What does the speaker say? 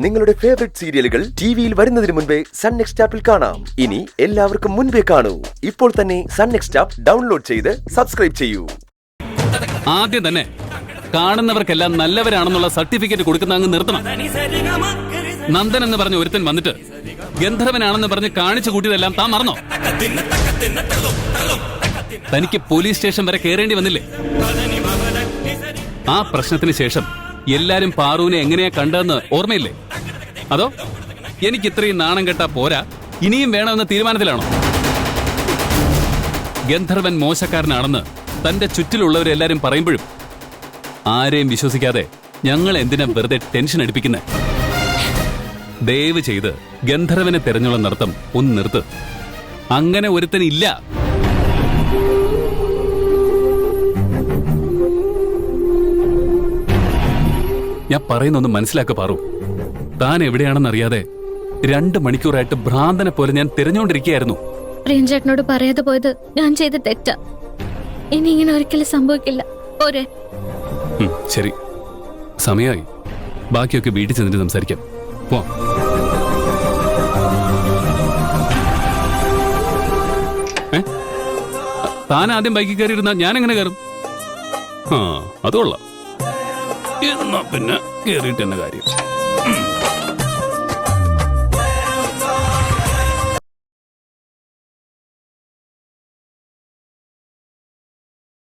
നിങ്ങളുടെ ഫേവറേറ്റ് സീരിയലുകൾ ടിവിയിൽ വരുന്നതിന് മുൻപേ സൺ നെക്സ്റ്റ് ആപ്പിൽ കാണാം. ഇനി എല്ലാവർക്കും മുൻപേ കാണൂ. ഇപ്പോൾ തന്നെ സൺ നെക്സ്റ്റ് ആപ്പ് ഡൗൺലോഡ് ചെയ്ത് സബ്സ്ക്രൈബ് ചെയ്യൂ. ആദ്യം തന്നെ കാണുന്നവർക്കെല്ലാം നല്ലവരാണെന്നുള്ള സർട്ടിഫിക്കറ്റ് കൊടുക്കുന്ന അങ്ങ് നിർത്തണം. നന്ദൻ എന്ന് പറഞ്ഞ ഒരുത്തൻ വന്നിട്ട് ഗന്ധർവനാണെന്ന് പറഞ്ഞ് കാണിച്ചു കൂട്ടിയതെല്ലാം താൻ മറന്നോ? തനിക്ക് പോലീസ് സ്റ്റേഷൻ വരെ കയറേണ്ടി വന്നില്ലേ? ആ പ്രശ്നത്തിന് ശേഷം എല്ലാരും പാറുവിനെ എങ്ങനെയാ കണ്ടതെന്ന് ഓർമ്മയില്ലേ? അതോ എനിക്ക് ഇത്രയും നാണം കെട്ടാ പോരാ, ഇനിയും വേണമെന്ന തീരുമാനത്തിലാണോ? ഗന്ധർവൻ മോശക്കാരനാണെന്ന് തന്റെ ചുറ്റിലുള്ളവരെല്ലാരും പറയുമ്പോഴും ആരെയും വിശ്വസിക്കാതെ ഞങ്ങൾ എന്തിനാ വെറുതെ ടെൻഷൻ അടിപ്പിക്കുന്നത്? ദയവ് ചെയ്ത് ഗന്ധർവനെ തെരഞ്ഞുള്ള നൃത്തം ഒന്ന് നിർത്ത്. അങ്ങനെ ഒരുത്തനില്ല. ഞാൻ പറയുന്നൊന്ന് മനസ്സിലാക്ക പാറു. താൻ എവിടെയാണെന്നറിയാതെ 2 മണിക്കൂറായിട്ട് ഭ്രാന്തനെ പോലെ ഞാൻ തിരഞ്ഞുകൊണ്ടിരിക്കുകയായിരുന്നു. പ്രിയൻചേട്ടനോട് പറയാതെ പോയത് ഞാൻ ചെയ്ത തെറ്റാ. ഇനി ഇങ്ങനെ ഒരിക്കലും സംഭവിക്കില്ല. പോരെ? ശരി, സമയമായി. ബാക്കിയൊക്കെ വീട്ടിൽ ചെന്നിട്ട് സംസാരിക്കാം. പോവാം. താൻ ആദ്യം ബൈക്കിൽ കയറിയിരുന്ന ഞാൻ എങ്ങനെ കയറും? അതുകൊള്ളാം. എന്നാ പിന്നെ കേറിയിട്ട് തന്നെ കാര്യം.